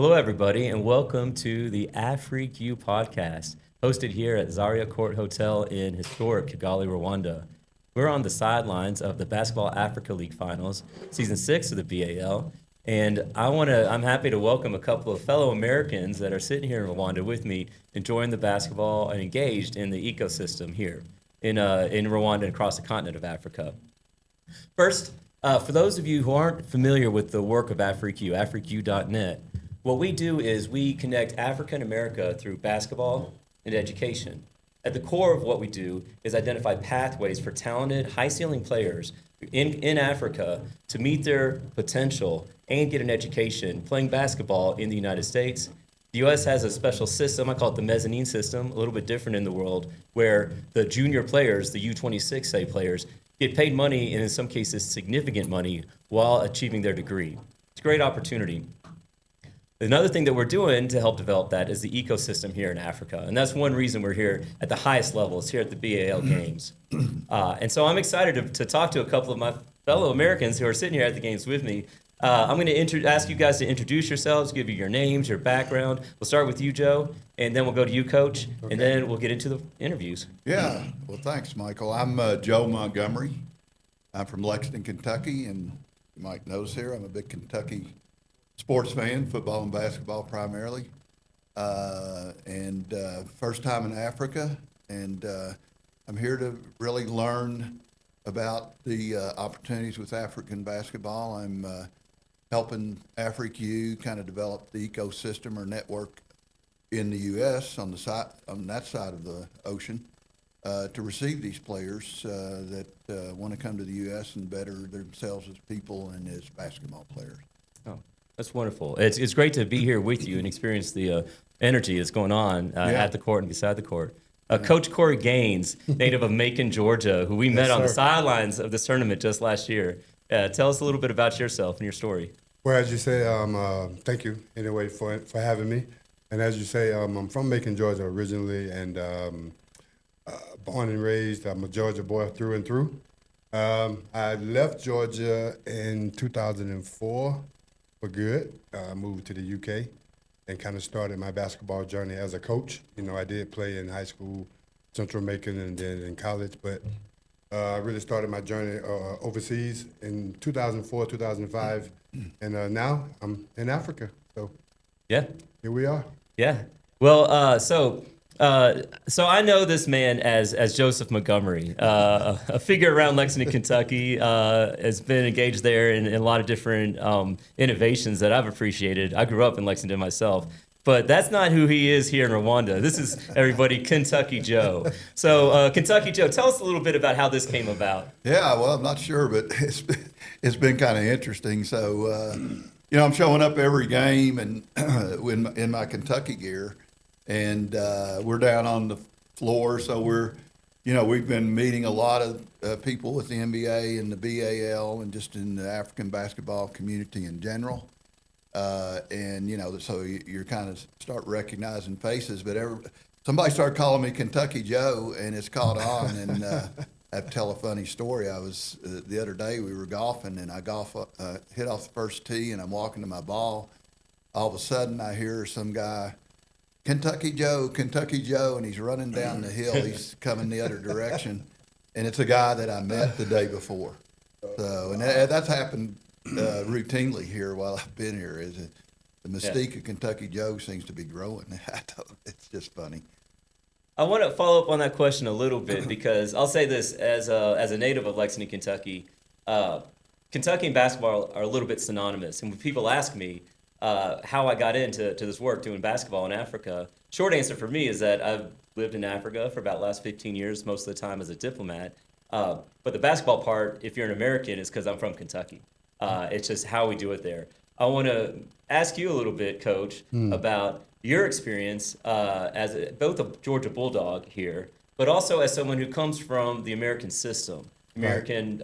Hello, everybody, and welcome to the AfriqueU podcast, hosted here at Zaria Court Hotel in historic Kigali, Rwanda. We're on the sidelines of the Basketball Africa League Finals, Season 6 of the BAL, and I'm happy to welcome a couple of fellow Americans that are sitting here in Rwanda with me, enjoying the basketball and engaged in the ecosystem here in Rwanda and across the continent of Africa. First, for those of you who aren't familiar with the work of AfriqueU, AfriqueU.net, what we do is we connect Africa and America through basketball and education. At the core of what we do is identify pathways for talented, high-ceiling players in Africa to meet their potential and get an education playing basketball in the United States. The U.S. has a special system, I call it the mezzanine system, a little bit different in the world, where the junior players, the U26, say, players, get paid money, and in some cases significant money, while achieving their degree. It's a great opportunity. Another thing that we're doing to help develop that is the ecosystem here in Africa. And that's one reason we're here at the highest levels, here at the BAL Games. And so I'm excited to talk to a couple of my fellow Americans who are sitting here at the games with me. I'm going to ask you guys to introduce yourselves, give you your names, your background. We'll start with you, Joe, and then we'll go to you, Coach, and then we'll get into the interviews. Yeah, well, thanks, Michael. I'm Joe Montgomery. I'm from Lexington, Kentucky, and you might notice here I'm a big Kentucky sports fan, football and basketball primarily, and first time in Africa, and I'm here to really learn about the opportunities with African basketball. I'm helping AfriqueU kind of develop the ecosystem or network in the U.S. on that side of the ocean to receive these players that want to come to the U.S. and better themselves as people and as basketball players. Oh, that's wonderful. It's great to be here with you and experience the energy that's going on at the court and beside the court. Coach Corey Gaines, native of Macon, Georgia, who we met on the sidelines of this tournament just last year. Tell us a little bit about yourself and your story. Well, as you say, thank you anyway for having me. And as you say, I'm from Macon, Georgia originally, and born and raised. I'm a Georgia boy through and through. I left Georgia in 2004 for good. I moved to the UK and kind of started my basketball journey as a coach. You know, I did play in high school, Central Macon, and then in college, but I really started my journey overseas in 2004, 2005, and now I'm in Africa. So Yeah. here we are. Yeah. Well, so I know this man as Joseph Montgomery, a figure around Lexington, Kentucky, has been engaged there in a lot of different innovations that I've appreciated. I grew up in Lexington myself, but that's not who he is here in Rwanda. This is, everybody, Kentucky Joe. So Kentucky Joe, tell us a little bit about how this came about. Yeah, well, I'm not sure, but it's been kind of interesting. So, I'm showing up every game and in my Kentucky gear. And we're down on the floor, so we've been meeting a lot of people with the NBA and the BAL and just in the African basketball community in general. So you're kind of start recognizing faces, but somebody started calling me Kentucky Joe, and it's caught on. And I have to tell a funny story. I was the other day we were golfing, and I hit off the first tee, and I'm walking to my ball. All of a sudden, I hear some guy, Kentucky Joe, and he's running down the hill. He's coming the other direction, and it's a guy that I met the day before. So, and that's happened routinely here while I've been here. The mystique of Kentucky Joe seems to be growing. It's just funny. I want to follow up on that question a little bit because I'll say this as a native of Lexington, Kentucky, Kentucky and basketball are a little bit synonymous. And when people ask me how I got into this work doing basketball in Africa, short answer for me is that I've lived in Africa for about the last 15 years, most of the time as a diplomat. But the basketball part, if you're an American, is because I'm from Kentucky. It's just how we do it there. I want to ask you a little bit, Coach, about your experience as both a Georgia Bulldog here, but also as someone who comes from the American system, American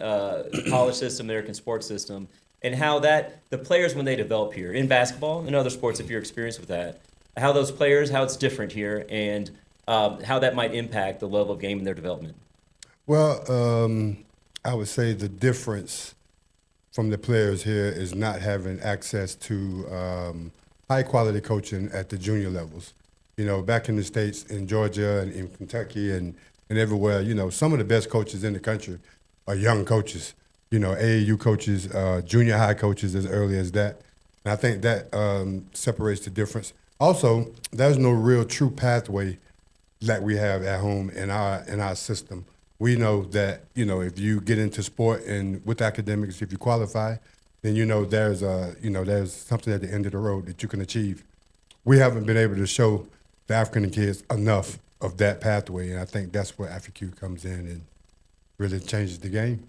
college system, American sports system, and how the players, when they develop here in basketball and other sports, if you're experienced with that, how those players, how it's different here, and how that might impact the level of game in their development. Well, I would say the difference from the players here is not having access to high quality coaching at the junior levels. You know, back in the States, in Georgia and in Kentucky and everywhere, you know, some of the best coaches in the country are young coaches. You know, AAU coaches, junior high coaches as early as that. And I think that separates the difference. Also, there's no real true pathway like we have at home in our system. We know that, you know, if you get into sport and with academics, if you qualify, then you know there's something at the end of the road that you can achieve. We haven't been able to show the African kids enough of that pathway, and I think that's where AfriqueU comes in and really changes the game.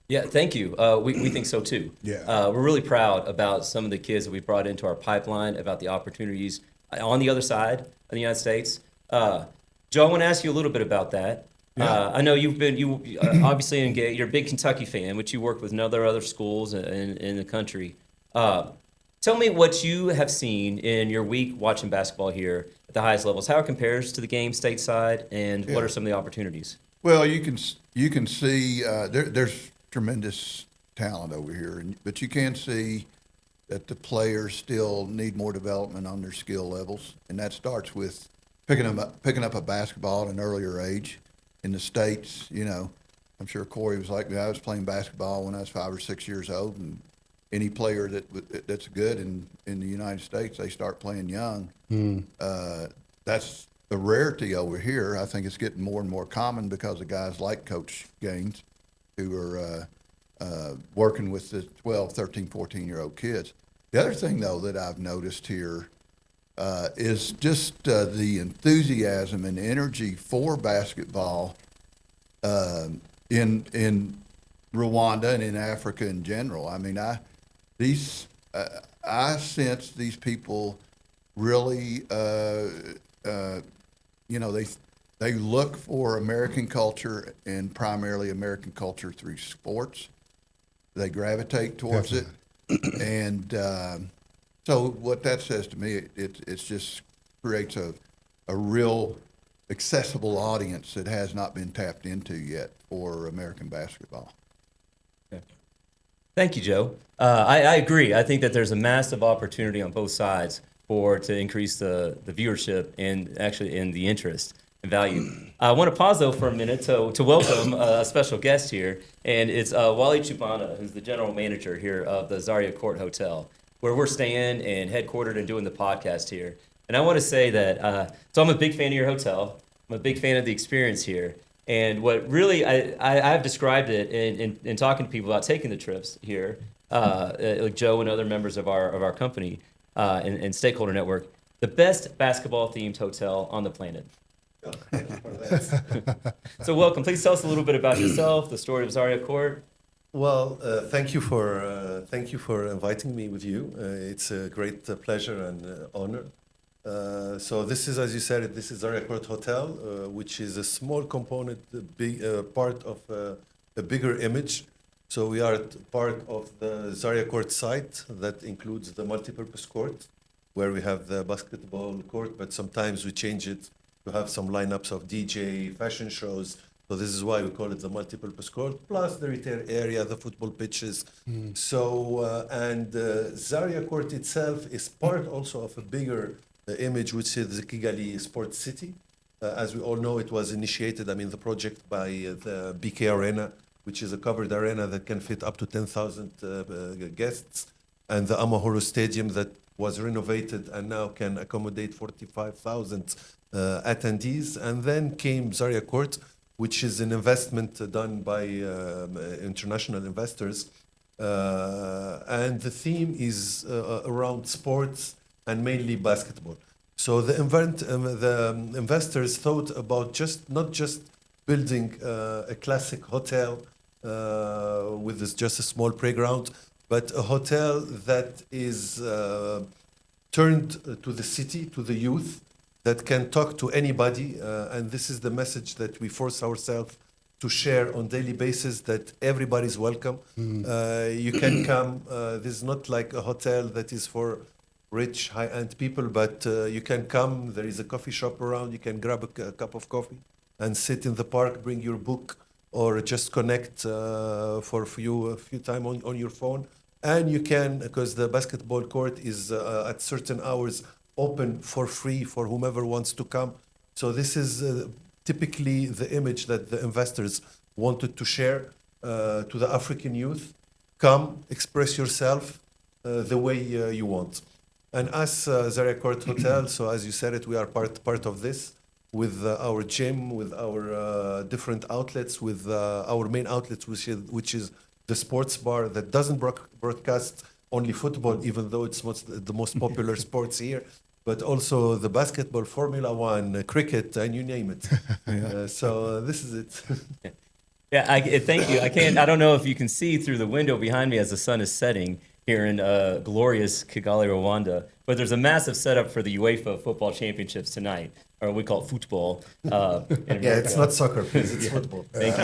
Yeah, thank you. We think so too. Yeah. We're really proud about some of the kids that we brought into our pipeline, about the opportunities on the other side of the United States. Joe, I want to ask you a little bit about that. Yeah. I know you obviously engaged. You're a big Kentucky fan, which you work with other schools in the country. Tell me what you have seen in your week watching basketball here at the highest levels. How it compares to the game stateside, and what are some of the opportunities? Well, you can see there's tremendous talent over here, but you can see that the players still need more development on their skill levels, and that starts with picking up a basketball at an earlier age. In the States, you know, I'm sure Corey was like me. I was playing basketball when I was 5 or 6 years old, and any player that's good in the United States, they start playing young. That's the rarity over here. I think it's getting more and more common because of guys like Coach Gaines, who are working with the 12, 13, 14-year-old kids. The other thing, though, that I've noticed here is just the enthusiasm and energy for basketball in Rwanda and in Africa in general. I mean, I sense these people really, you know, they look for American culture, and primarily American culture through sports. They gravitate towards it, and so what that says to me, it's just creates a real accessible audience that has not been tapped into yet for American basketball. Thank you, Joe. I agree. I think that there's a massive opportunity on both sides to increase the viewership and actually in the interest and value. I want to pause though for a minute to welcome a special guest here, and it's Wally Chubana, who's the general manager here of the Zaria Court Hotel, where we're staying and headquartered and doing the podcast here. And I want to say that, so I'm a big fan of your hotel. I'm a big fan of the experience here. And what really, I've described it in talking to people about taking the trips here, like Joe and other members of our company and stakeholder network, the best basketball-themed hotel on the planet. So welcome. Please tell us a little bit about yourself, the story of Zaria Court. Well, thank you for inviting me with you. It's a great pleasure and honor. So this is, as you said, this is Zaria Court Hotel, which is a small component, big part of a bigger image. So we are part of the Zaria Court site that includes the multipurpose court, where we have the basketball court, but sometimes we change it to have some lineups of DJ, fashion shows. So this is why we call it the multipurpose court, plus the retail area, the football pitches. So, Zaria Court itself is part also of a bigger image, which is the Kigali Sports City. As we all know, it was initiated, the project by the BK Arena, which is a covered arena that can fit up to 10,000 guests, and the Amahoro Stadium that was renovated and now can accommodate 45,000 attendees. And then came Zaria Court, which is an investment done by international investors. And the theme is around sports and mainly basketball. So the investors thought about not just building a classic hotel with just a small playground, but a hotel that is turned to the city, to the youth, that can talk to anybody. And this is the message that we force ourselves to share on daily basis, that everybody's welcome. You can come. This is not like a hotel that is for rich, high-end people, but you can come. There is a coffee shop around. You can grab a cup of coffee and sit in the park, bring your book, or just connect for a few time on your phone And you can, because the basketball court is at certain hours open for free for whomever wants to come. So this is typically the image that the investors wanted to share to the African youth. Come, express yourself the way you want. And us, Zaria Court Hotel, so as you said it, we are part of this with our gym, with our different outlets, with our main outlets, which is the sports bar that doesn't broadcast only football, even though it's the most popular sports here, but also the basketball, Formula One, cricket, and you name it. So this is it. Yeah, thank you. I don't know if you can see through the window behind me as the sun is setting here in glorious Kigali, Rwanda, but there's a massive setup for the UEFA Football Championships tonight, or we call it football. Yeah, it's not soccer, please. It's football. Thank you.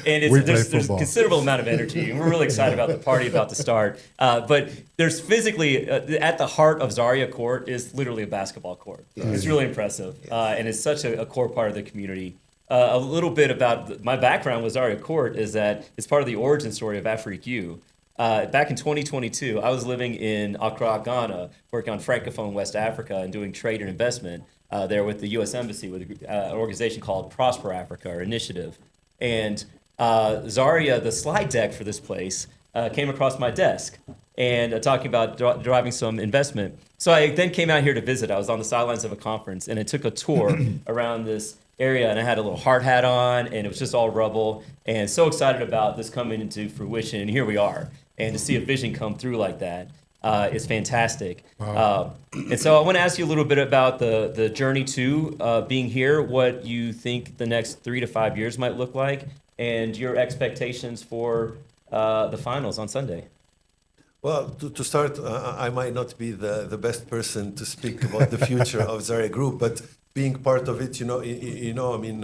And there's a considerable amount of energy, and we're really excited about the party about to start. But there's physically, at the heart of Zaria Court is literally a basketball court. It's really impressive, and it's such a core part of the community. A little bit about my background with Zaria Court is that it's part of the origin story of AfriqueU. Back in 2022, I was living in Accra, Ghana, working on Francophone West Africa and doing trade and investment there with the U.S. Embassy with an organization called Prosper Africa, or Initiative. And Zaria, the slide deck for this place, came across my desk and talking about driving some investment. So I then came out here to visit. I was on the sidelines of a conference, and I took a tour around this area, and I had a little hard hat on, and it was just all rubble, and so excited about this coming into fruition, and here we are. And to see a vision come through like that is fantastic. Wow. And so I want to ask you a little bit about the journey to being here, what you think the next 3 to 5 years might look like, and your expectations for the finals on Sunday. Well, to start, I might not be the best person to speak about the future of Zaria Group, but being part of it, I mean,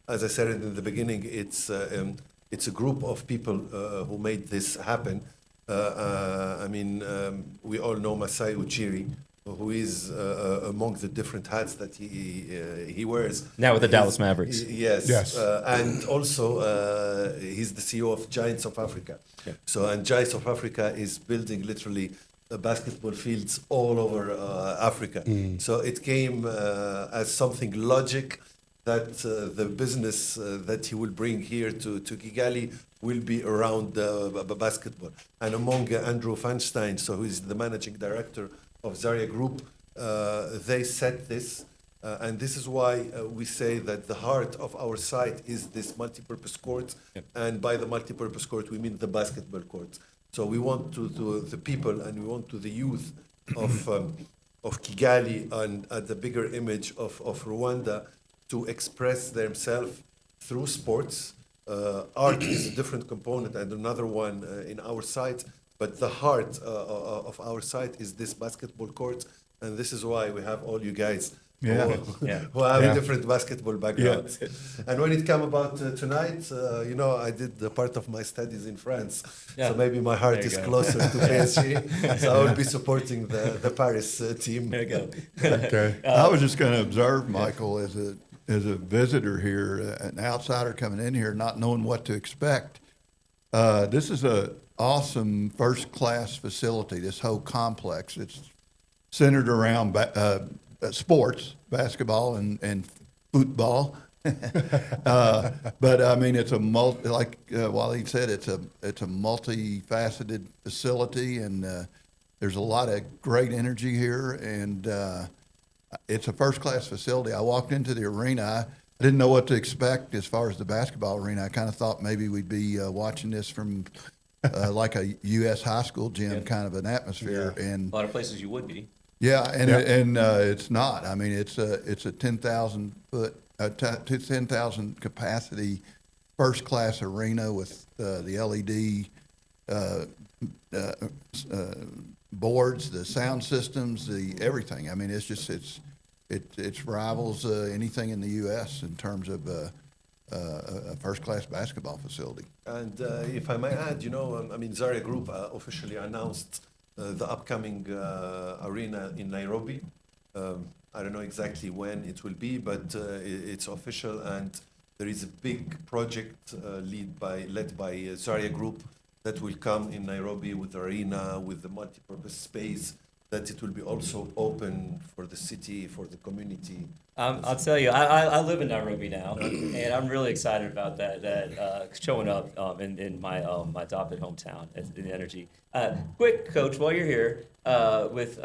as I said in the beginning, it's a group of people who made this happen. We all know Masai Ujiri, who is among the different hats that he wears. Now with the Dallas Mavericks. Yes. And also, he's the CEO of Giants of Africa. Yeah. And Giants of Africa is building literally basketball fields all over Africa. So it came as something logic that the business that he will bring here to Kigali will be around basketball. And among Andrew Feinstein, who is the managing director of Zaria Group, they set this. And this is why we say that the heart of our site is this multipurpose court. Yep. And by the multipurpose court, we mean the basketball court. So we want to the people, and we want to the youth of Kigali and the bigger image of Rwanda to express themselves through sports. Art is a different component and another one in our site, but the heart of our site is this basketball court, and this is why we have all you guys who have different basketball backgrounds. Yeah. And when it came about tonight, I did the part of my studies in France, so maybe my heart is closer to PSG, so I will be supporting the Paris team. There you go. Okay. I was just going to observe, Michael, as a visitor here, an outsider coming in here, not knowing what to expect. This is an awesome first-class facility, this whole complex. It's centered around sports, basketball and football. But I mean, it's a like Waleed said, it's a multifaceted facility, and there's a lot of great energy here, and it's a first-class facility. I walked into the arena. I didn't know what to expect as far as the basketball arena. I kind of thought maybe we'd be watching this from like a U.S. high school gym kind of an atmosphere. Yeah. And a lot of places you would be. Yeah, and it's not. I mean, it's a 10,000 foot, 10,000 capacity, first class arena with the LED boards, the sound systems, the everything. I mean, it rivals anything in the U.S. in terms of a first class basketball facility. And if I may add, Zaria Group officially announced the upcoming arena in Nairobi. I don't know exactly when it will be, but it's official, and there is a big project led by Zaria Group that will come in Nairobi with the arena, with the multi-purpose space, that it will be also open for the city, for the community. I'll tell you, I live in Nairobi now, and I'm really excited about that showing up in my adopted hometown in the energy. Quick, Coach, while you're here with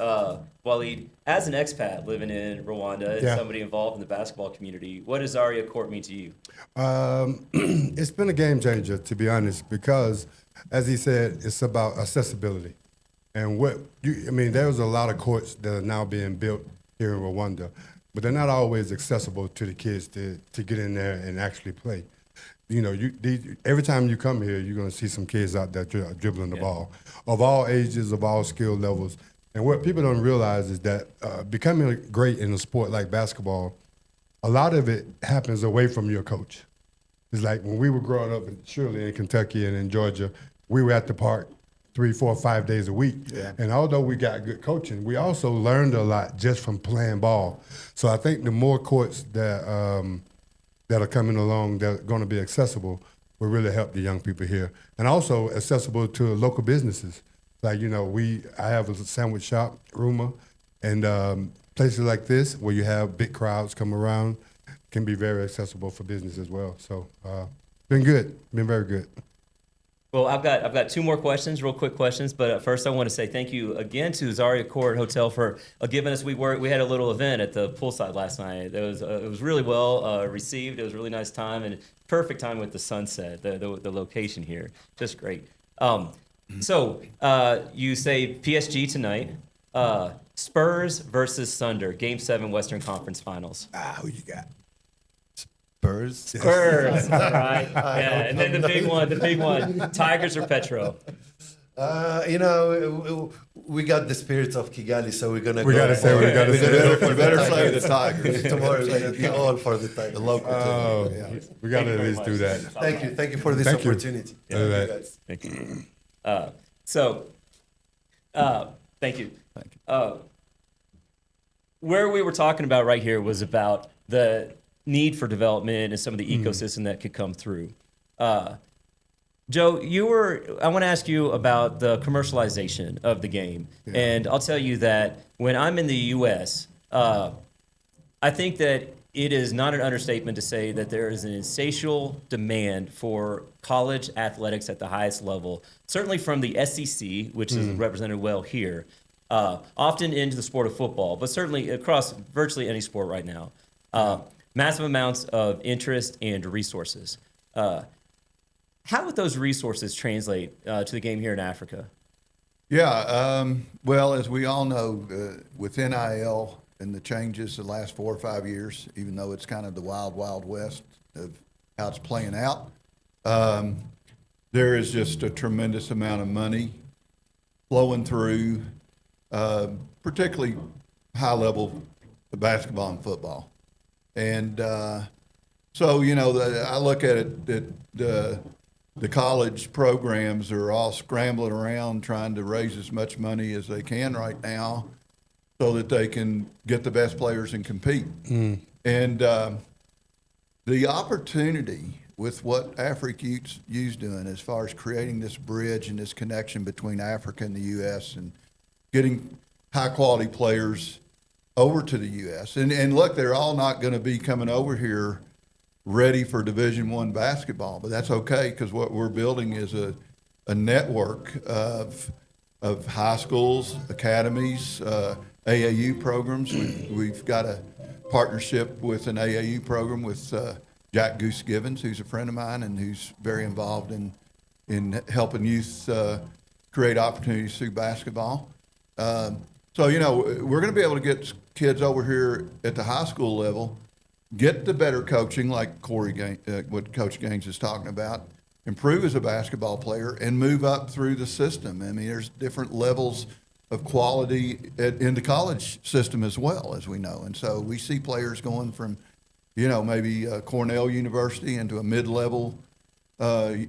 Waleed, as an expat living in Rwanda and somebody involved in the basketball community, what does Zaria Court mean to you? It's been a game changer, to be honest, because, as he said, it's about accessibility. And there's a lot of courts that are now being built here in Rwanda, but they're not always accessible to the kids to get in there and actually play. Every time you come here, you're going to see some kids out there dribbling the ball, of all ages, of all skill levels. And what people don't realize is that becoming great in a sport like basketball, a lot of it happens away from your coach. It's like when we were growing up, surely in Kentucky and in Georgia, we were at the park 3, 4, 5 days a week. Yeah. And although we got good coaching, we also learned a lot just from playing ball. So I think the more courts that are coming along that are going to be accessible will really help the young people here. And also accessible to local businesses. Like, I have a sandwich shop, Ruma, and places like this where you have big crowds come around can be very accessible for business as well. So been very good. Well, I've got 2 more questions, real quick questions. But first, I want to say thank you again to Zaria Court Hotel for giving us. We had a little event at the poolside last night. It was really well received. It was a really nice time and perfect time with the sunset. The location here, just great. So you say PSG tonight. Spurs versus Thunder, Game 7 Western Conference Finals. Who you got? Spurs. All right. Yeah, and then the big one, Tigers or Petro? We got the spirits of Kigali, so we're gonna. We gotta say You better say the Tigers. Tomorrow we're gonna be all for the Tigers. The local team. Yeah. We gotta at least do that. Thank you for this opportunity. Thank you, guys. Thank you. Thank you. Where we were talking about right here was about the need for development and some of the ecosystem that could come through. Joe, I want to ask you about the commercialization of the game. Yeah. And I'll tell you that when I'm in the U.S., I think that it is not an understatement to say that there is an insatiable demand for college athletics at the highest level, certainly from the SEC, which is represented well here, often into the sport of football, but certainly across virtually any sport right now. Massive amounts of interest and resources. How would those resources translate to the game here in Africa? Yeah, well, as we all know, with NIL and the changes the last 4 or 5 years, even though it's kind of the wild, wild west of how it's playing out, there is just a tremendous amount of money flowing through, particularly high-level basketball and football. And so, I look at it that the college programs are all scrambling around trying to raise as much money as they can right now so that they can get the best players and compete. And the opportunity with what AfriqueU's doing as far as creating this bridge and this connection between Africa and the U.S. and getting high-quality players over to the U.S. And look, they're all not going to be coming over here ready for Division I basketball, but that's okay because what we're building is a network of high schools, academies, AAU programs. We've got a partnership with an AAU program with Jack Goose Givens, who's a friend of mine and who's very involved in helping youth create opportunities through basketball. So, we're going to be able to get kids over here at the high school level, get the better coaching like what Coach Gaines is talking about, improve as a basketball player, and move up through the system. I mean, there's different levels of quality in the college system as well, as we know. And so we see players going from, maybe Cornell University into a mid-level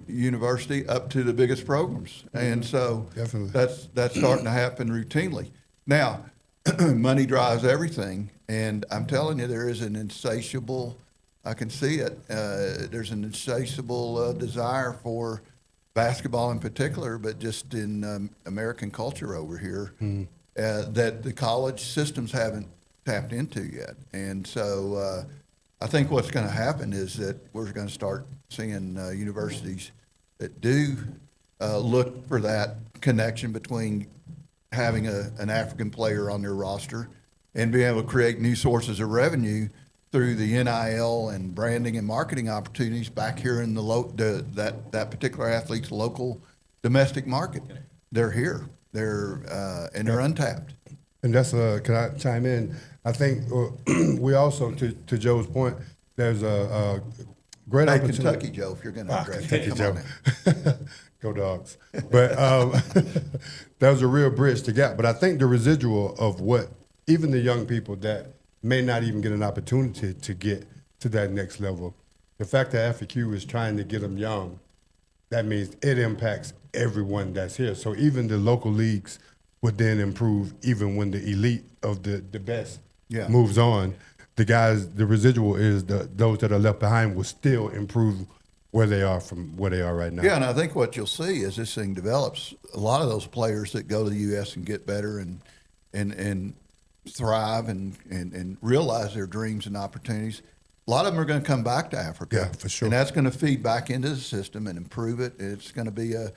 university up to the biggest programs. And so that's starting to happen routinely. Now, money drives everything, and I'm telling you, there is an insatiable, I can see it, there's an insatiable desire for basketball in particular, but just in American culture over here, that the college systems haven't tapped into yet. And so I think what's going to happen is that we're going to start seeing universities that do look for that connection between having an African player on their roster and being able to create new sources of revenue through the NIL and branding and marketing opportunities back here in that particular athlete's local domestic market. They're here. They're untapped. And that's can I chime in? I think we also, to Joe's point, there's a great Hey, opportunity. Kentucky, Joe, if you're going to address Kentucky, it, Joe. come on now. Go Dogs. But that was a real bridge to gap. But I think the residual of what even the young people that may not even get an opportunity to get to that next level, the fact that AfriqueU is trying to get them young, that means it impacts everyone that's here. So even the local leagues would then improve even when the elite of the best moves on. The guys, the residual is those that are left behind will still improve where they are from where they are right now. Yeah, and I think what you'll see as this thing develops, a lot of those players that go to the U.S. and get better and thrive and realize their dreams and opportunities, a lot of them are going to come back to Africa. Yeah, for sure. And that's going to feed back into the system and improve it. It's going to be a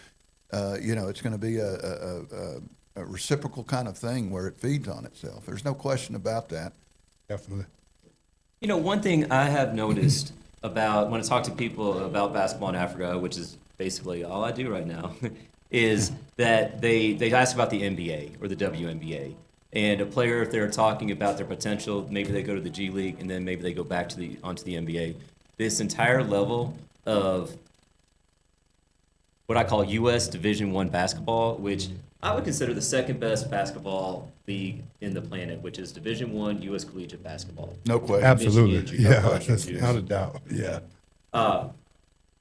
reciprocal kind of thing where it feeds on itself. There's no question about that. Definitely. You know, one thing I have noticed about when I talk to people about basketball in Africa, which is basically all I do right now, is that they ask about the NBA or the WNBA. And a player, if they're talking about their potential, maybe they go to the G League and then maybe they go back to onto the NBA. This entire level of what I call U.S. Division I basketball, which I would consider the second best basketball league in the planet, which is Division I U.S. Collegiate Basketball. No question. Absolutely. Michigan, no Yeah, question, that's too. without a doubt. Yeah.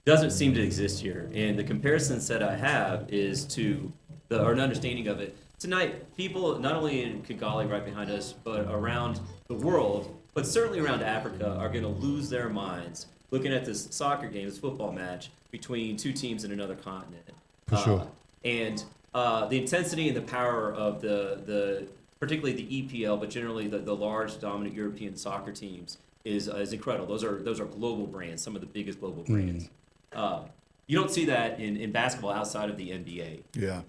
Doesn't seem to exist here. And the comparisons that I have is to an understanding of it. Tonight, people not only in Kigali right behind us, but around the world, but certainly around Africa, are going to lose their minds looking at this soccer game, this football match between two teams in another continent. For sure. And the intensity and the power of the particularly the EPL, but generally the large dominant European soccer teams is incredible. Those are global brands, some of the biggest global brands. You don't see that in basketball outside of the NBA. Yeah,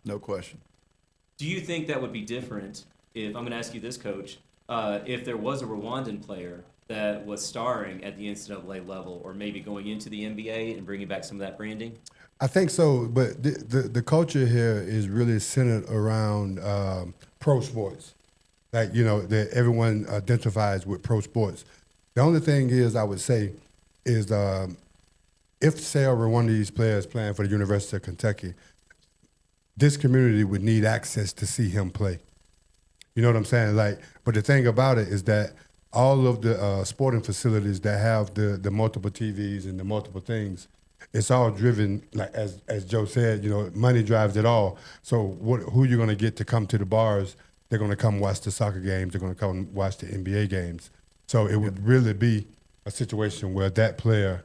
no question. Do you think that would be different if, I'm going to ask you this, Coach, if there was a Rwandan player that was starring at the NCAA level or maybe going into the NBA and bringing back some of that branding? I think so, but the culture here is really centered around pro sports. Like, you know, that everyone identifies with pro sports. The only thing is, I would say, is if, say, a Rwandese player is playing for the University of Kentucky, this community would need access to see him play. You know what I'm saying? Like, but the thing about it is that all of the sporting facilities that have the multiple TVs and the multiple things, it's all driven, like as Joe said, you know, money drives it all. So who you're going to get to come to the bars? They're going to come watch the soccer games. They're going to come watch the NBA games. So it would really be a situation where that player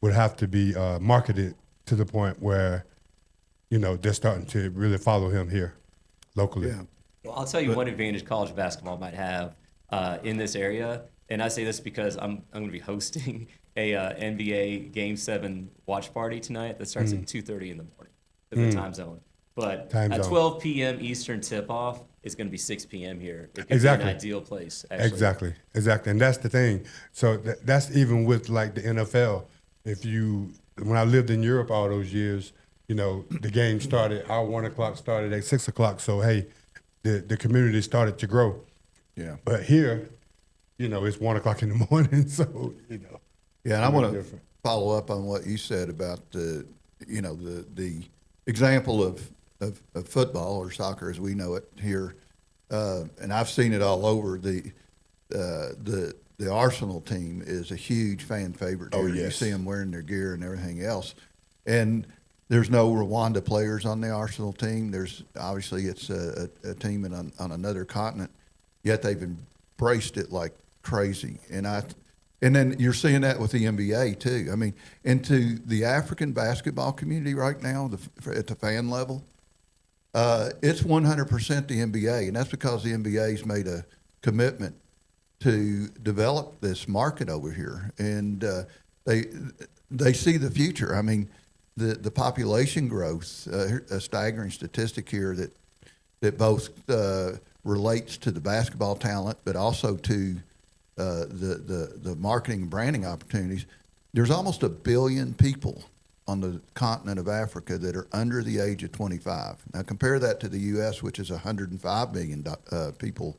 would have to be marketed to the point where, you know, they're starting to really follow him here locally. Yeah. Well, I'll tell you one advantage college basketball might have in this area, and I say this because I'm going to be hosting a NBA Game 7 watch party tonight that starts at 2:30 in the morning, the time zone. But at 12 p.m. Eastern tip-off, it's going to be 6 p.m. here. It could be an ideal place, actually. Exactly. And that's the thing. So that's even with, like, the NFL. When I lived in Europe all those years, you know, the game started, our 1 o'clock started at 6 o'clock. So, hey, the community started to grow. Yeah. But here, you know, it's 1 o'clock in the morning. So, you know. Yeah, and I want to follow up on what you said about the example of football or soccer as we know it here, and I've seen it all over. The Arsenal team is a huge fan favorite here. Oh, yes. You see them wearing their gear and everything else, and there's no Rwanda players on the Arsenal team. There's obviously it's a team on another continent, yet they've embraced it like crazy, and And then you're seeing that with the NBA too. I mean, into the African basketball community right now, at the fan level, it's 100% the NBA, and that's because the NBA's made a commitment to develop this market over here, and they see the future. I mean, the population growth, a staggering statistic here that both relates to the basketball talent, but also to the marketing and branding opportunities. There's almost 1 billion people on the continent of Africa that are under the age of 25. Now compare that to the U.S., which is 105 million people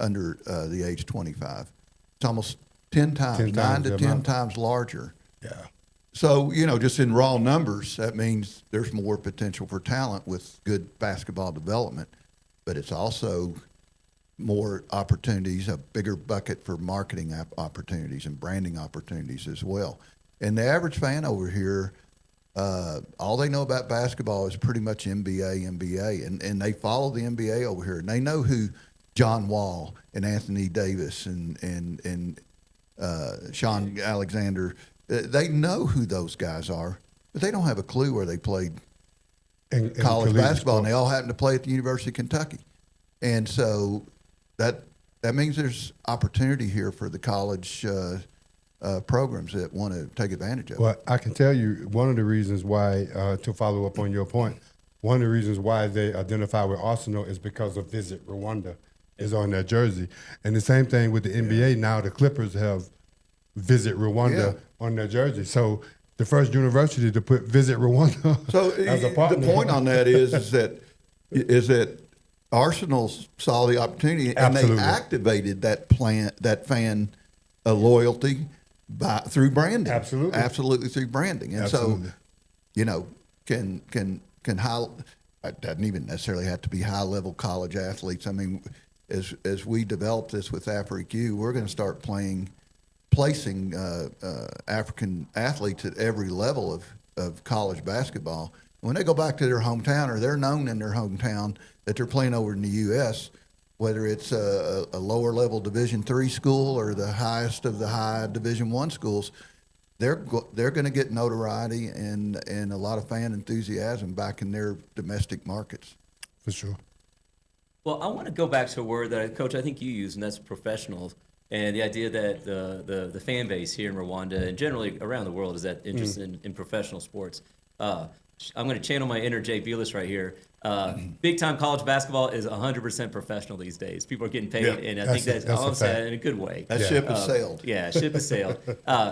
under the age of 25. It's almost 10 times, 9 to 10 times larger. Yeah. So, just in raw numbers, that means there's more potential for talent with good basketball development, but it's also more opportunities, a bigger bucket for marketing opportunities and branding opportunities as well. And the average fan over here, all they know about basketball is pretty much NBA, and they follow the NBA over here, and they know who John Wall and Anthony Davis and Sean Alexander, they know who those guys are, but they don't have a clue where they played in college basketball, and they all happen to play at the University of Kentucky. And so that means there's opportunity here for the college programs that want to take advantage of it. Well, I can tell you one of the reasons why, to follow up on your point, one of the reasons why they identify with Arsenal is because of Visit Rwanda is on their jersey. And the same thing with the NBA now, the Clippers have Visit Rwanda on their jersey. So the first university to put Visit Rwanda as a partner. The point on that is that Arsenal saw the opportunity and Absolutely. they activated that fan loyalty through branding. Absolutely through branding. And Absolutely. so, can high, it doesn't even necessarily have to be high level college athletes. I mean, as we develop this with AfriqueU, we're going to start placing African athletes at every level of college basketball. When they go back to their hometown, or they're known in their hometown that they're playing over in the U.S., whether it's a lower level Division III school or the highest of the high Division I schools, they're going to get notoriety and a lot of fan enthusiasm back in their domestic markets. For sure. Well, I want to go back to a word that, Coach, I think you used, and that's professional. And the idea that the fan base here in Rwanda and generally around the world is that interest in professional sports. I'm going to channel my inner Jay Belis right here. Big time college basketball is 100% professional these days. People are getting paid, and I think that's all I'm saying in a good way. That ship has sailed. Yeah, ship has sailed.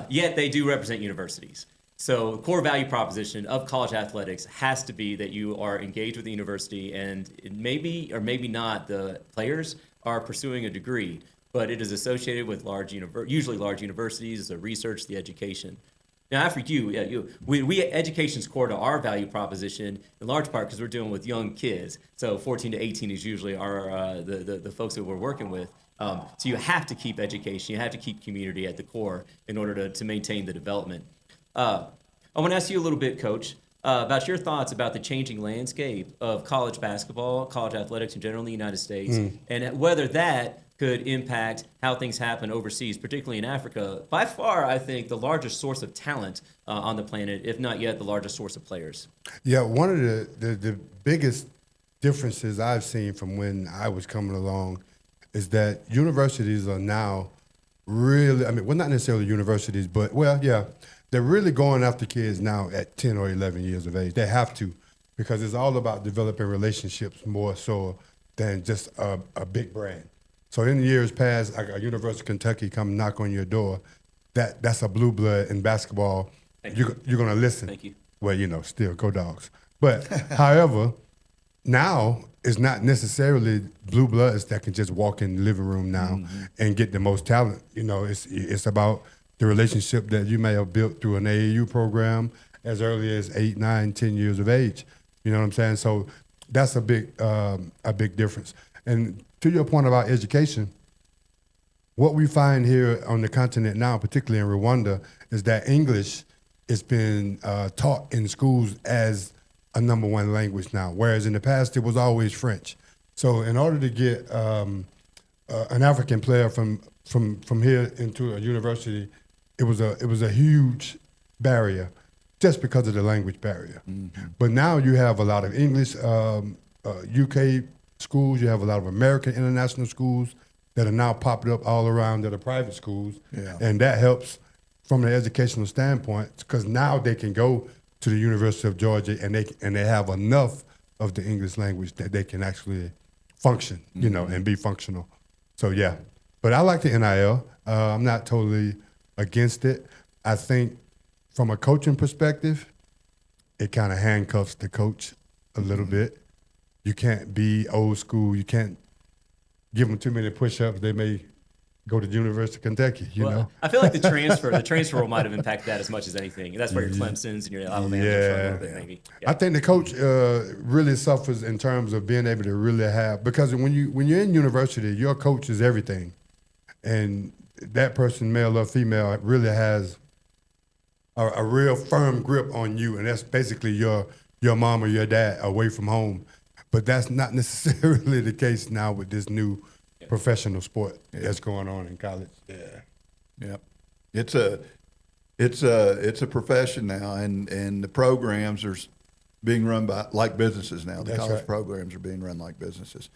Yet they do represent universities. So the core value proposition of college athletics has to be that you are engaged with the university, and maybe or maybe not the players are pursuing a degree, but it is associated with usually large universities, the research, the education. Now, AfriqueU, we education's core to our value proposition in large part because we're dealing with young kids. So 14 to 18 is usually our the folks that we're working with. So you have to keep education, you have to keep community at the core in order to maintain the development. I want to ask you a little bit, Coach, about your thoughts about the changing landscape of college basketball, college athletics in general in the United States, and whether that could impact how things happen overseas, particularly in Africa. By far, I think, the largest source of talent on the planet, if not yet the largest source of players. Yeah, one of the biggest differences I've seen from when I was coming along is that universities are now really, well, not necessarily universities, but, they're really going after kids now at 10 or 11 years of age. They have to, because it's all about developing relationships more so than just a big brand. So in the years past, like a University of Kentucky come knock on your door, that's a blue blood in basketball. You're going to listen. Thank you. Well, still go Dogs. But however, now it's not necessarily blue bloods that can just walk in the living room now and get the most talent. It's about the relationship that you may have built through an AAU program as early as 8, 9, 10 years of age. You know what I'm saying? So that's a big difference. And to your point about education, what we find here on the continent now, particularly in Rwanda, is that English is being taught in schools as a number one language now, whereas in the past it was always French. So in order to get an African player from here into a university it was a huge barrier just because of the language barrier. Mm-hmm. But now you have a lot of English, UK schools. You have a lot of American international schools that are now popping up all around that are private schools, Yeah. and that helps from an educational standpoint because now they can go to the University of Georgia and they have enough of the English language that they can actually function, you know, and be functional. So yeah, but I like the NIL. I'm not totally against it. I think from a coaching perspective, it kind of handcuffs the coach a little bit. You can't be old school. You can't give them too many push-ups. They may go to the University of Kentucky, you know? I feel like the transfer rule might have impacted that as much as anything. That's where your Clemsons and your Alabamas are from a little bit, maybe. Yeah. I think the coach really suffers in terms of being able to really have, because when you're in university, your coach is everything. And that person, male or female, really has a real firm grip on you, and that's basically your mom or your dad away from home. But that's not necessarily the case now with this new professional sport that's going on in college. Yep. It's a profession now, and the programs are being run by like businesses now. The That's college right. programs are being run like businesses.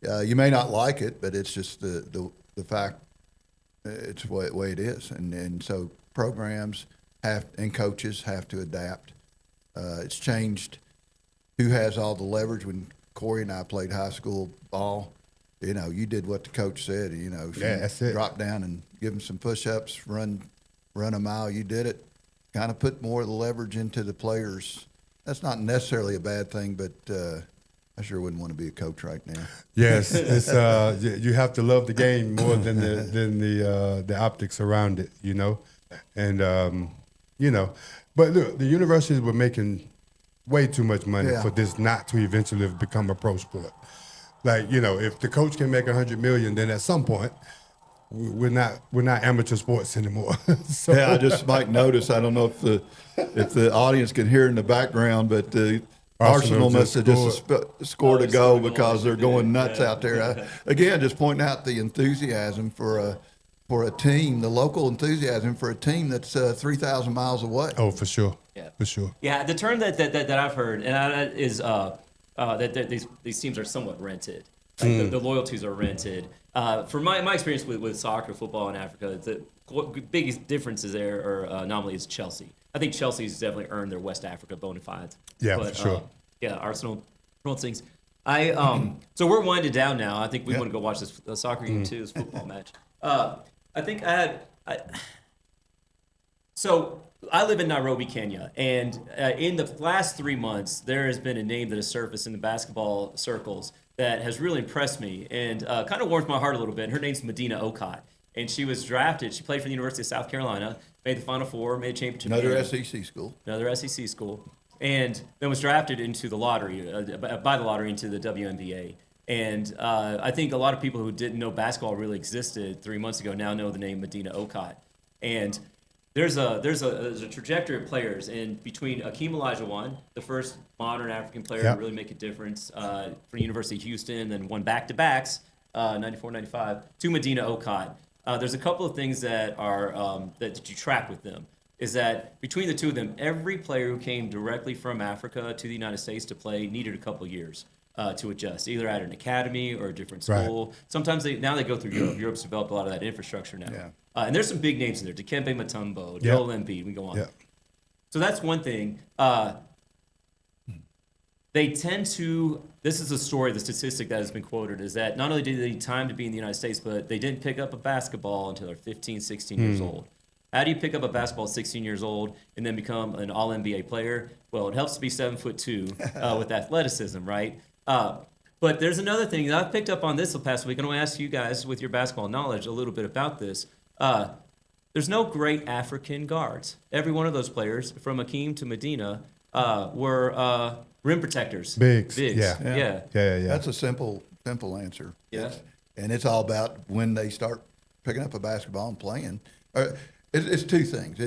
You may not like it, but it's just the fact. It's the way it is, and so programs and coaches have to adapt. It's changed who has all the leverage. When Corey and I played high school ball, you know, you did what the coach said. You know, if you that's it. drop down and give them some push-ups, run a mile, you did it. Kind of put more of the leverage into the players. That's not necessarily a bad thing, but I sure wouldn't want to be a coach right now. Yes, it's you have to love the game more than the optics around it, you know, and you know, but look, the universities were making way too much money for this not to eventually become a pro sport. Like, you know, if the coach can make $100 million, then at some point we're not amateur sports anymore. So, Yeah, I just might notice. I don't know if the audience can hear in the background, but Arsenal must have just scored a goal because they're going nuts out there. Again, just pointing out the enthusiasm for a team, the local enthusiasm for a team that's 3,000 miles away. Oh, for sure. Yeah. For sure. Yeah, the term that I've heard is that these teams are somewhat rented. Like the loyalties are rented. From my experience with soccer, football in Africa, the biggest differences there or anomaly is Chelsea. I think Chelsea's definitely earned their West Africa bona fides. Yeah, for sure. Yeah, Arsenal, all things. So we're winding down now. I think we want to go watch this soccer game too, this football match. I think so I live in Nairobi, Kenya, and in the last 3 months, there has been a name that has surfaced in the basketball circles that has really impressed me and kind of warms my heart a little bit. And her name's Medina Okot, and she was drafted. She played for the University of South Carolina, made the Final Four, made a championship Another game. SEC school. Another SEC school, and then was drafted into the lottery, by the lottery into the WNBA. And I think a lot of people who didn't know basketball really existed 3 months ago now know the name Medina Okot. And there's a trajectory of players, and between Akeem Olajuwon, the first modern African player to really make a difference for the University of Houston, and won back-to-backs, 94, 95, to Medina Okot. There's a couple of things that are that you track with them. Is that between the two of them, every player who came directly from Africa to the United States to play needed a couple of years to adjust, either at an academy or a different school. Right. Sometimes they go through Europe. Europe's developed a lot of that infrastructure now. Yeah. And there's some big names in there: Dikembe Mutombo, Joel Embiid. We go on. Yeah. So that's one thing. They tend to. This is a story. The statistic that has been quoted is that not only did they need time to be in the United States, but they didn't pick up a basketball until they're 15, 16 years old. How do you pick up a basketball at 16 years old and then become an All-NBA player? Well, it helps to be 7'2" with athleticism, right? But there's another thing that I've picked up on this the past week, and I want to ask you guys with your basketball knowledge a little bit about this. There's no great African guards. Every one of those players, from Akeem to Medina, were rim protectors. Bigs. Yeah. That's a simple answer. Yeah. And it's all about when they start picking up a basketball and playing. It's two things.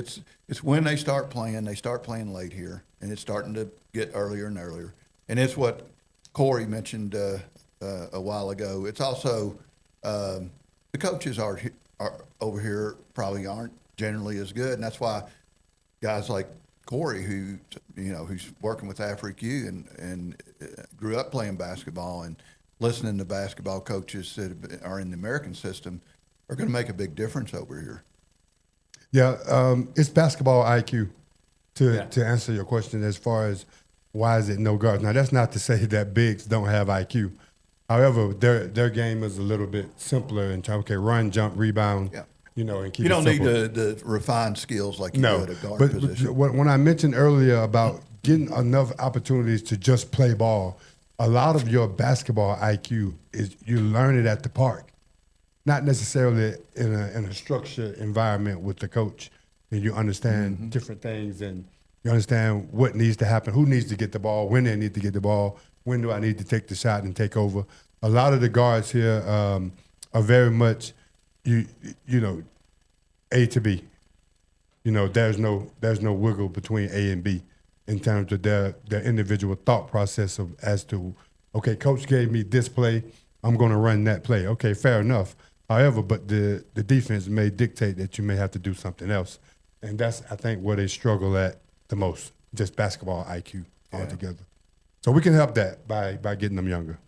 It's when they start playing. They start playing late here, and it's starting to get earlier and earlier. And it's what Corey mentioned a while ago. It's also the coaches are over here probably aren't generally is good, and that's why guys like Corey, who's working with AfriqueU and grew up playing basketball and listening to basketball coaches that are in the American system, are going to make a big difference over here. Yeah, it's basketball IQ to answer your question as far as why is it no guards. Now, that's not to say that bigs don't have IQ. However, their game is a little bit simpler in terms of run, jump, rebound, and keep it simple. You don't need the refined skills like you do at a guard position. But when I mentioned earlier about getting enough opportunities to just play ball, a lot of your basketball IQ is you learn it at the park, not necessarily in a structured environment with the coach. And you understand different things, and you understand what needs to happen, who needs to get the ball, when they need to get the ball, when do I need to take the shot and take over. A lot of the guards here are very much, A to B. There's no wiggle between A and B in terms of their individual thought process as to, okay, coach gave me this play, I'm going to run that play. Okay, fair enough. However, but the defense may dictate that you may have to do something else. And that's, I think, where they struggle at the most, just basketball IQ altogether. So we can help that by getting them younger.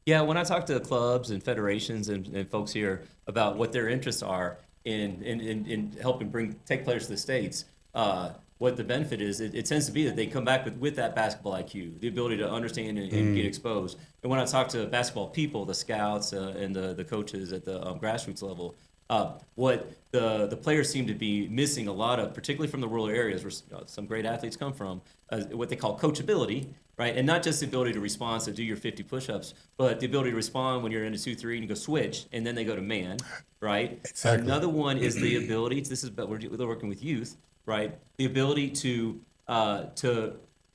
Yeah, when I talk to clubs and federations and folks here about what their interests are in helping take players to the States, what the benefit is, it tends to be that they come back with that basketball IQ, the ability to understand and get exposed. And when I talk to basketball people, the scouts and the coaches at the grassroots level, what the players seem to be missing a lot of, particularly from the rural areas where some great athletes come from, what they call coachability, right? And not just the ability to respond, so do your 50 push-ups, but the ability to respond when you're in a 2-3 and you go switch, and then they go to man, right? Exactly. Another one is the ability, we're working with youth, right? The ability to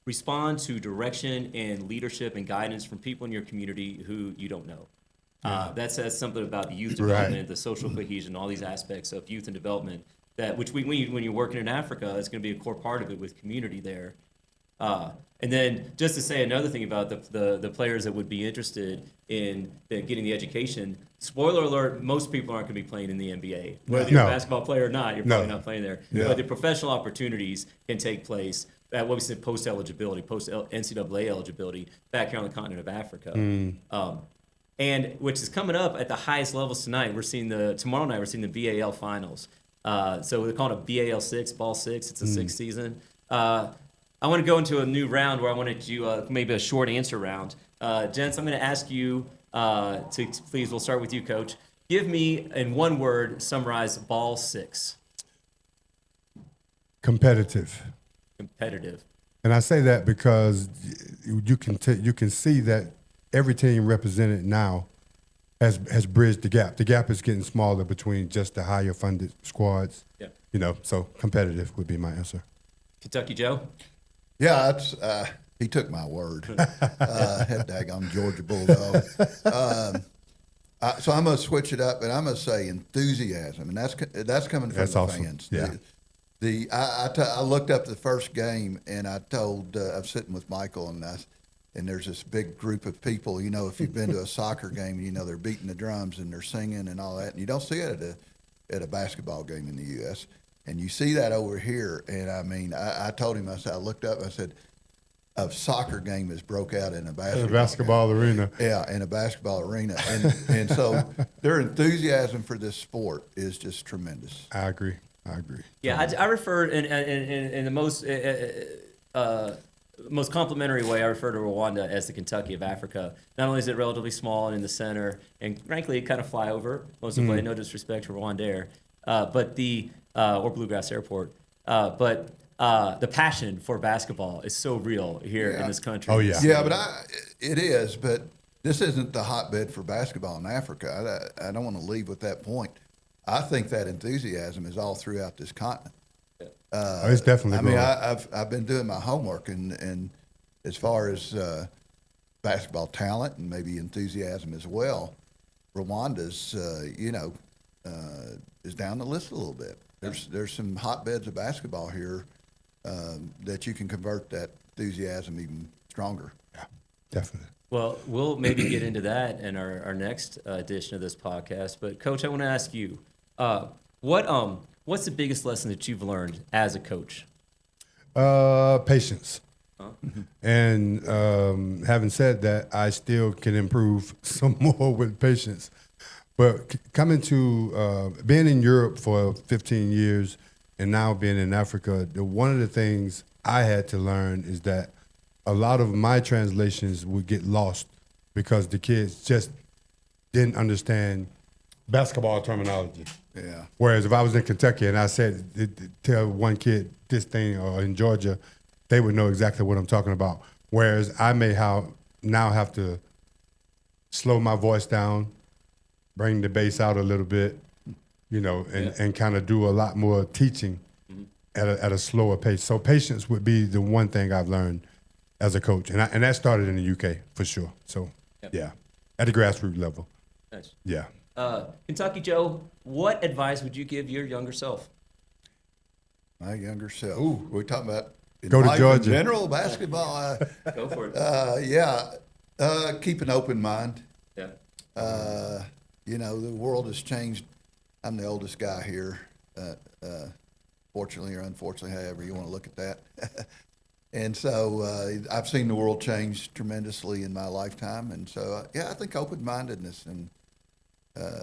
respond to direction and leadership and guidance from people in your community who you don't know. That says something about the youth development, the social cohesion, all these aspects of youth and development. When you're working in Africa, it's going to be a core part of it with community there. And then just to say another thing about the players that would be interested in getting the education. Spoiler alert: most people aren't going to be playing in the NBA. Whether you're a basketball player or not, you're probably not playing there. Yeah. But the professional opportunities can take place at what we said post eligibility, post NCAA eligibility, back here on the continent of Africa. And which is coming up at the highest levels tonight. Tomorrow night we're seeing the BAL Finals. So we're calling it BAL 6, Ball 6. It's a sixth season. I want to go into a new round where I wanted to do maybe a short answer round. Gents, I'm going to ask you please, we'll start with you, Coach. Give me, in one word, summarize Ball 6. Competitive. Competitive. And I say that because you can see that every team represented now has bridged the gap. The gap is getting smaller between just the higher funded squads. Yeah. So competitive would be my answer. Kentucky Joe? Yeah, he took my word. Head daggone Georgia Bulldog. So I'm going to switch it up, and I'm going to say enthusiasm, and that's coming from the awesome. fans. Yeah. I looked up the first game, and I told I'm sitting with Michael, and there's this big group of people. If you've been to a soccer game, they're beating the drums and they're singing and all that, and you don't see it at a basketball game in the U.S. And you see that over here, and I told him, I looked up, I said, a soccer game has broke out in a basketball arena. Yeah, in a basketball arena. And so their enthusiasm for this sport is just tremendous. I agree. Yeah, I refer in the most complimentary way, I refer to Rwanda as the Kentucky of Africa. Not only is it relatively small and in the center, and frankly, it kind of fly over most of the way, no disrespect to Rwandair, or Bluegrass Airport, but the passion for basketball is so real here in this country. Oh, yeah. Yeah, but it is, but this isn't the hotbed for basketball in Africa. I don't want to leave with that point. I think that enthusiasm is all throughout this continent. It's definitely growing. I've been doing my homework, and as far as basketball talent and maybe enthusiasm as well, Rwanda's is down the list a little bit. There's some hotbeds of basketball here that you can convert that enthusiasm even stronger. Yeah, definitely. Well, we'll maybe get into that in our next edition of this podcast. But Coach, I want to ask you, what What's the biggest lesson that you've learned as a coach? Patience. And having said that, I still can improve some more with patience. But coming to being in Europe for 15 years and now being in Africa, one of the things I had to learn is that a lot of my translations would get lost because the kids just didn't understand basketball terminology. Yeah. Whereas if I was in Kentucky and I said, tell one kid this thing, or in Georgia, they would know exactly what I'm talking about. Whereas I may now have to slow my voice down, bring the bass out a little bit, and kind of do a lot more teaching at a slower pace. So patience would be the one thing I've learned as a coach. And that started in the UK for sure. So, yeah, at the grassroots level. Nice. Yeah. Kentucky Joe, what advice would you give your younger self? My younger self. Ooh, we're talking about Go to life Georgia. in general, basketball. Go for it. Keep an open mind. Yeah. The world has changed. I'm the oldest guy here, fortunately or unfortunately, however you want to look at that. And so I've seen the world change tremendously in my lifetime. And so, I think open-mindedness and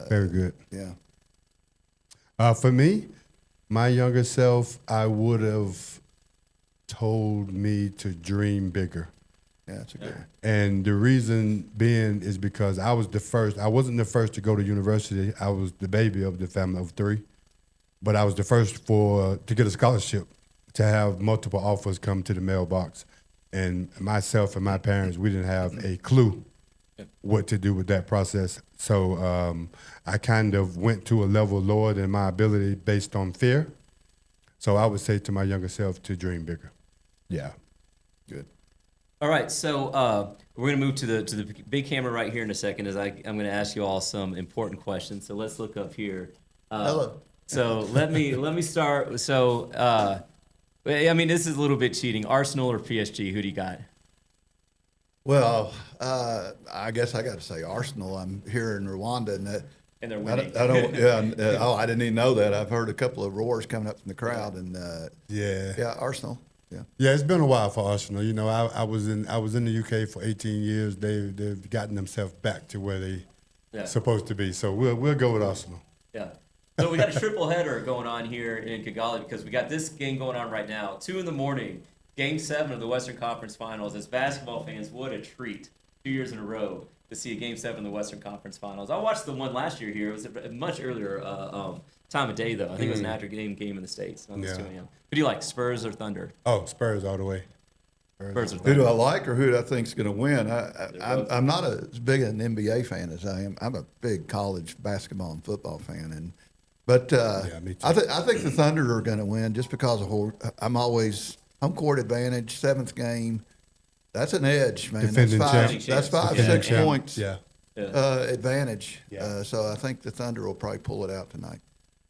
Very good. yeah. For me, my younger self, I would have told me to dream bigger. Yeah, that's a good one. And the reason being is because I was the first. I wasn't the first to go to university. I was the baby of the family of 3. But I was the first to get a scholarship, to have multiple offers come to the mailbox. And myself and my parents, we didn't have a clue what to do with that process. So I kind of went to a level lower than my ability based on fear. So I would say to my younger self to dream bigger. Yeah. Good. All right, so we're going to move to the big camera right here in a second, as I'm going to ask you all some important questions. So let's look up here. Hello. So let me start. So this is a little bit cheating. Arsenal or PSG? Who do you got? Well, I guess I got to say Arsenal. I'm here in Rwanda, and And they're winning. I don't. Yeah. I didn't even know that. I've heard a couple of roars coming up from the crowd, and Yeah. Arsenal. Yeah. Yeah, it's been a while for Arsenal. I was in the UK for 18 years. They've gotten themselves back to where they supposed to be. So we'll go with Arsenal. Yeah. So we got a triple header going on here in Kigali because we got this game going on right now. 2 a.m, Game 7 of the Western Conference Finals. As basketball fans, what a treat! 2 years in a row to see a Game 7 of the Western Conference Finals. I watched the one last year here. It was a much earlier time of day, though. I think it was an after-game game in the States. On this 2 a.m. Who do you like, Spurs or Thunder? Oh, Spurs all the way. Spurs or Who Thunder? do I like, or who do I think's going to win? I'm not as big an NBA fan as I am. I'm a big college basketball and football fan, but me too. I think the Thunder are going to win just because of I'm always home court advantage, 7th game. That's an edge, man. Defending champ. That's 5, Defending 6 champ. points Yeah. advantage. Yeah. So I think the Thunder will probably pull it out tonight.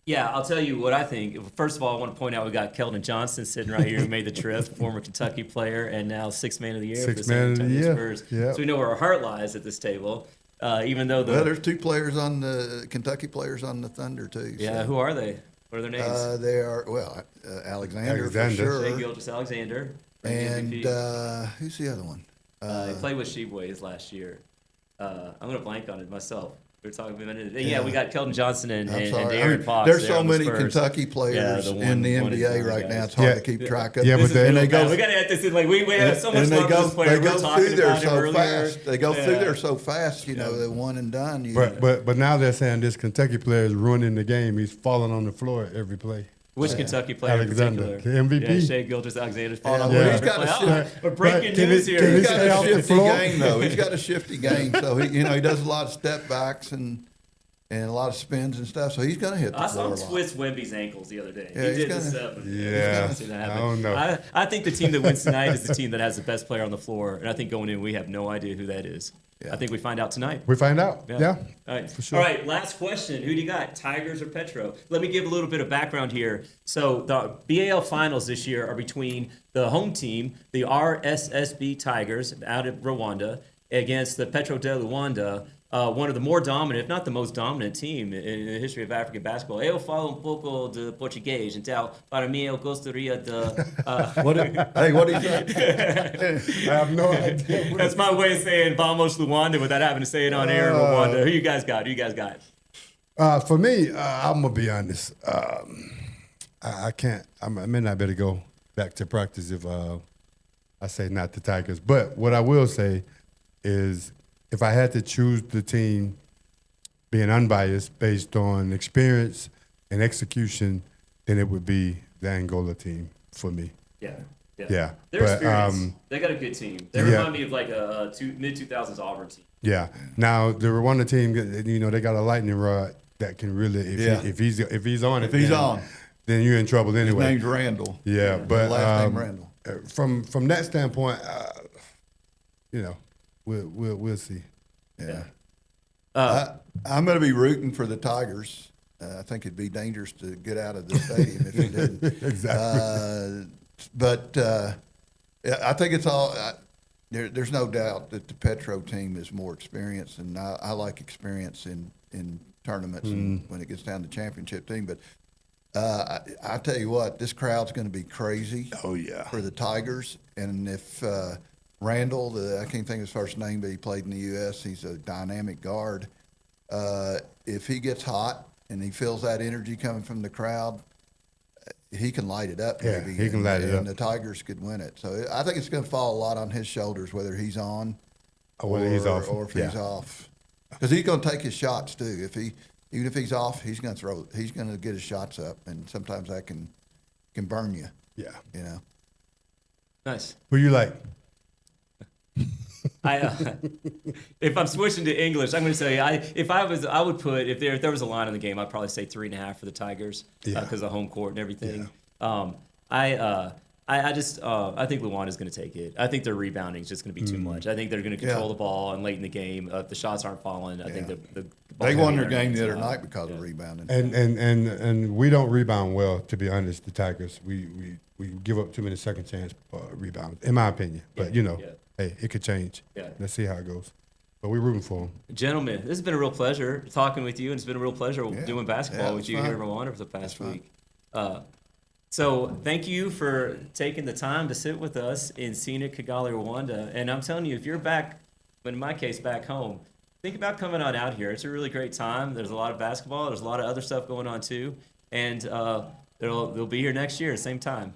Yeah, I'll tell you what I think. First of all, I want to point out we got Keldon Johnson sitting right here who made the trip, former Kentucky player and now 6th man of the year for the Sixth San man of the Antonio year. Spurs. Yep. So we know where our heart lies at this table. Even though There's 2 players on the Kentucky players on the Thunder too. Yeah, so. who are they? What are their names? They are Alexander for Alexander. sure, Shai Gilgeous-Alexander. and MVP. who's the other one? He played with Sheboy's last year. I'm going to blank on it myself. We were talking about it. Yeah, we got Keldon Johnson and I'm sorry. Aaron Fox. There's there so on the many Spurs. Kentucky players the in the one and NBA done right now. guys. It's hard Yeah. to keep track of. Yeah, This but is then real they bad. go- We got to add this in. Like we have so much and they love for go this player. they go We're talking through there about him so earlier. fast. They go through Yeah. there so fast. They're one and done. But now they're saying this Kentucky player is ruining the game. He's falling on the floor every play. Which Kentucky player Alexander, in particular? the MVP. Yeah, Shai Gilgeous-Alexander's falling on well, the he's floor. got a Oh, shift. we're breaking Can news he- here. can he He's got stay a off the shifty floor? game though. He's got a shifty game, so he does a lot of step backs and a lot of spins and stuff. So he's going to hit the I floor saw a him lot. twist Wemby's ankles the other day. Yeah, he he's did the gonna- 7. Yeah, I've seen that happen. I don't know. I think the team that wins tonight is the team that has the best player on the floor, and I think going in we have no idea who that is. Yeah. I think we find out tonight. We find out. Yeah. All right. for sure. All right. Last question. Who do you got? Tigers or Petro? Let me give a little bit of background here. So the BAL Finals this year are between the home team, the RSSB Tigers out of Rwanda, against the Petro de Luanda one of the more dominant, if not the most dominant team in the history of African basketball. Eu falo pouco de português, então para mim eu gostaria de. Hey, what do you think? I have no idea. That's my way of saying "Vamos Rwanda" without having to say it on air in Rwanda. Who you guys got? Who you guys got? For me, I'm gonna be honest. I can't. I may not better go back to practice if I say not the Tigers. But what I will say is, if I had to choose the team, being unbiased based on experience and execution, then it would be the Angola team for me. Yeah. Yeah, They're but, experienced. They got a good team. They yeah. remind me of like a mid-2000s Auburn team. Yeah. Now the Rwanda team, you know, they got a lightning rod that can really, if he's on it, then you're in trouble anyway. His name's Randall. Yeah, but last name Randall. From that standpoint, you know, we'll see. Yeah. I'm going to be rooting for the Tigers. I think it'd be dangerous to get out of the stadium if he didn't. Exactly. But I think it's all. There's no doubt that the Petro team is more experienced, and I like experience in tournaments and when it gets down to championship team. But I tell you what, this crowd's going to be crazy. Oh yeah. For the Tigers, and if Randall, I can't think of his first name, but he played in the U.S. He's a dynamic guard. If he gets hot and he feels that energy coming from the crowd, he can light it up. Yeah, maybe, he can light it up. And the Tigers could win it. So I think it's going to fall a lot on his shoulders, whether he's on Or whether he's off. or if he's off. Because he's going to take his shots too. Even if he's off, he's going to throw. He's going to get his shots up, and sometimes that can burn you. Yeah. You know. Nice. Who you like? If I'm switching to English, I'm going to say I would put if there was a line in the game, I'd probably say 3.5 for the Tigers because of home court and everything. Yeah. I think Rwanda's going to take it. I think their rebounding is just going to be too much. I think they're going to control the ball and late in the game. If the shots aren't falling, I think the They won their game the other night because of rebounding. And we don't rebound well, to be honest. The Tigers, we give up too many second chance rebounds, in my opinion. But hey, it could change. Yeah. Let's see how it goes. But we're rooting for them. Gentlemen, this has been a real pleasure talking with you, and it's been a real pleasure doing basketball with you fun. here in Rwanda for the past week. So thank you for taking the time to sit with us in scenic Kigali, Rwanda. And I'm telling you, if you're back, in my case, back home, think about coming on out here. It's a really great time. There's a lot of basketball. There's a lot of other stuff going on too. And they'll be here next year, same time.